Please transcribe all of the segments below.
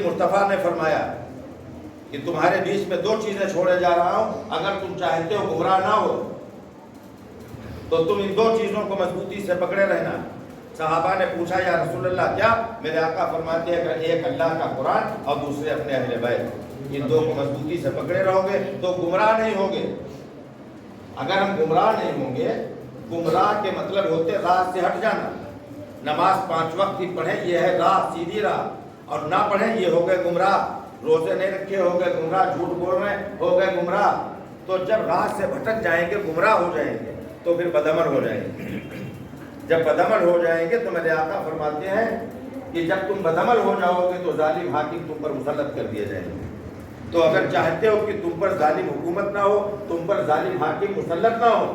मुस्तफ़ा ने फरमाया कि तुम्हारे बीच में दो चीजें छोड़े जा रहा हूं, अगर तुम चाहते हो गुमराह ना हो तो तुम इन दो चीजों को मजबूती से पकड़े रहना। सहाबा ने पूछा या रसूलल्लाह क्या? मेरे आका फरमाते हैं कि एक अल्लाह का कुरान और दूसरे अपने अहले बैत, इन दो को मजबूती से पकड़े रहोगे तो गुमराह नहीं होगे। अगर हम गुमराह नहीं होंगे, गुमराह के मतलब होते राह से हट जाना। नमाज 5 वक्त की पढ़े ये है राह, सीधी राह, और ना पढ़े ये हो गए गुमराह। रोजे नहीं रखे हो गए गुमराह, झूठ बोल रहे हो गए गुमराह। तो जब राह से भटक जाएंगे, गुमराह हो जाएंगे, तो फिर बदअमल हो जाएंगे। जब बदअमल हो जाएंगे तो मेरे आका फरमाते हैं कि जब तुम बदअमल हो जाओगे तो जालिम हाकिम तुम पर मुसल्लत कर दिए जाएंगे। तो अगर चाहते हो कि तुम पर जालिम हुकूमत ना हो, तुम पर जालिम हाकिम मुसल्लत ना हो,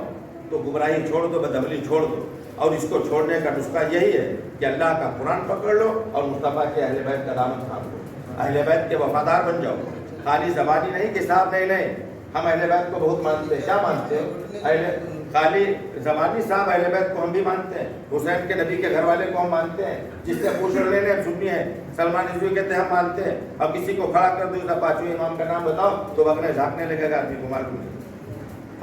तो गुमराही छोड़ दो, बदअमली छोड़ दो। और इसको छोड़ने का नुस्खा यही है कि अल्लाह का कुरान पकड़ लो और मुस्तफ़ा के अहले बैत का दामन थाम लो, अहले बैत के वफादार बन जाओ। खाली ज़बानी नहीं कि साहब नहीं, हम अहले बैत को बहुत मानते हैं। क्या मानते हैं? खाली ज़बानी साहब अहले बैत को हम भी मानते हैं। हुसैन के नबी के घर वाले को हम मानते हैं। जिससे पूछ लेने सुन्नी है, सलमान रिज़वी कहते हैं हम मानते हैं। अब किसी को खड़ा कर दो, 5वें इमाम का नाम बताओ तो बगने झाँकने लगेगा, आदमी को मालूम नहीं।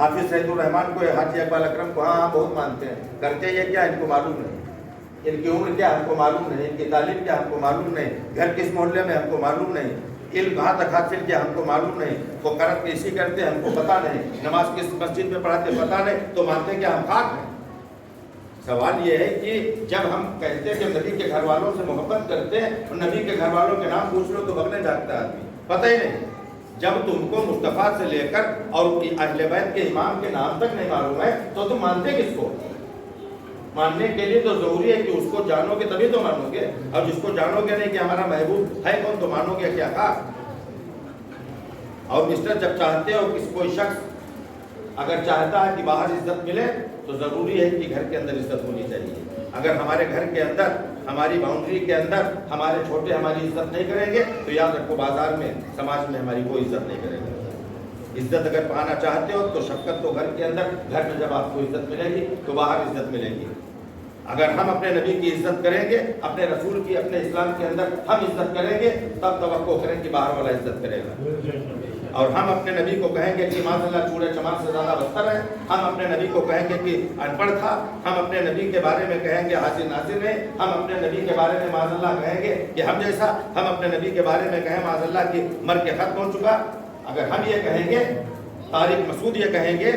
हाफिज सईदुर रहमान को, हाजी इकबाल अकरम को हाँ बहुत मानते हैं। करते ये क्या इनको मालूम नहीं, इनकी उम्र क्या हमको मालूम नहीं, इनकी तालीम क्या हमको मालूम नहीं, घर किस मोहल्ले में हमको मालूम नहीं, इल्म कहाँ तक हासिल किया हमको मालूम नहीं, वो करत कैसी करते हमको पता नहीं, नमाज किस मस्जिद में पढ़ाते पता नहीं, तो मानते क्या हम खाक हैं। सवाल ये है कि जब हम कहते हैं कि नबी के घर वालों से मोहब्बत करते हैं और नबी के घर वालों के नाम पूछ लो तो बगने जागता आदमी, पता ही नहीं। जब तुमको मुस्तफ़ा से लेकर और अहले बैत के इमाम के नाम तक नहीं मालूम है तो तुम मानते किसको? मानने के लिए तो जरूरी है कि उसको जानोगे तभी तो मानोगे, और जिसको जानोगे नहीं कि हमारा महबूब है कौन तो मानोगे क्या? था। और मिस्टर जब चाहते हो कि कोई शख्स अगर चाहता है कि बाहर इज्जत मिले तो जरूरी है कि घर के अंदर इज्जत होनी चाहिए। अगर हमारे घर के अंदर, हमारी बाउंड्री के अंदर हमारे छोटे हमारी इज्जत नहीं करेंगे तो याद रखो बाजार में, समाज में हमारी कोई इज्जत नहीं करेगा। इज्जत अगर पाना चाहते हो तो शफ़क़त तो घर के अंदर, घर में जब आपको इज्जत मिलेगी तो बाहर इज्जत मिलेगी। अगर हम अपने नबी की इज्जत करेंगे, अपने रसूल की, अपने इस्लाम के अंदर हम इज्जत करेंगे, तब तवक्को करें कि बाहर वाला इज्जत करेगा। और हम अपने नबी को कहेंगे कि माज़अल्लाह चूड़े चमार से ज़्यादा बदतर है, हम अपने नबी को कहेंगे कि अनपढ़ था, हम अपने नबी के बारे में कहेंगे हाजिर नाजिर है, हम अपने नबी के बारे में माज़अल्लाह कहेंगे कि हम जैसा, हम अपने नबी के बारे में कहें माज़अल्लाह की मर के खत्म हो चुका। अगर हम ये कहेंगे, तारिक मसूद ये कहेंगे,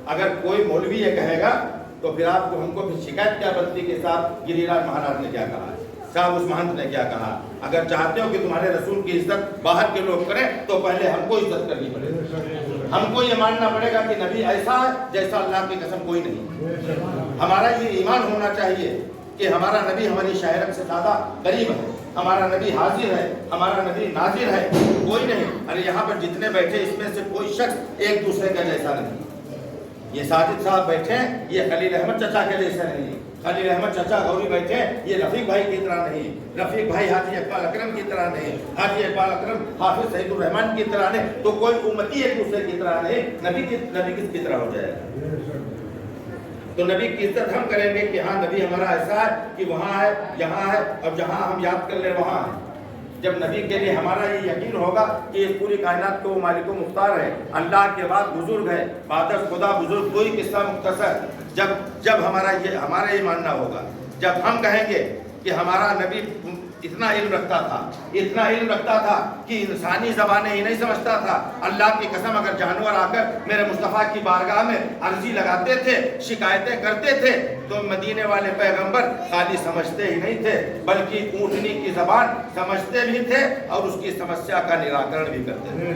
अगर कोई मौलवी ये कहेगा तो फिर आपको हमको फिर शिकायत क्या बनती कि साहब गिरिराज महाराज ने क्या कहा, साहब उस महंत ने क्या कहा। अगर चाहते हो कि तुम्हारे रसूल की इज्जत बाहर के लोग करें तो पहले हमको इज्जत करनी पड़ेगी। हमको ये मानना पड़ेगा कि नबी ऐसा है जैसा अल्लाह की कसम कोई नहीं। हमारा ये ईमान होना चाहिए कि हमारा नबी हमारी शायरत से ज़्यादा करीब है, हमारा नबी हाजिर है, हमारा नबी नाजिर है, कोई नहीं। अरे यहाँ पर जितने बैठे इसमें से कोई शख्स एक दूसरे का जैसा नहीं। ये साजिद साहब बैठे हैं, ये खलील अहमद चचा के जैसे नहीं, खलील अहमद चचा गौरी बैठे हैं, ये रफीक भाई की तरह नहीं, रफीक भाई हाजी इकबाल अकरम की तरह नहीं, हाजी इकबाल अकरम हाफिज सईदुर रहमान की तरह नहीं, तो कोई उम्मती एक दूसरे की तरह नहीं। नबी किसकी तरह हो जाएगा? तो नबी की इज्जत हम करेंगे कि हाँ नबी हमारा ऐसा है कि वहाँ है, यहाँ है, और जहाँ हम याद कर ले वहाँ है। जब नबी के लिए हमारा ये यकीन होगा कि इस पूरी कायनात को मालिक मुख्तार है, अल्लाह के बाद बुजुर्ग है, बादर खुदा बुजुर्ग कोई किस्सा मुख्तसर, जब हमारा ये मानना होगा, जब हम कहेंगे कि हमारा नबी इतना इल्म रखता था कि इंसानी ज़बानें ही नहीं समझता था। अल्लाह की कसम अगर जानवर आकर मेरे मुस्तफ़ा की बारगाह में अर्जी लगाते थे, शिकायतें करते थे, तो मदीने वाले पैगंबर खाली समझते ही नहीं थे बल्कि ऊँटनी की ज़बान समझते भी थे और उसकी समस्या का निराकरण भी करते थे।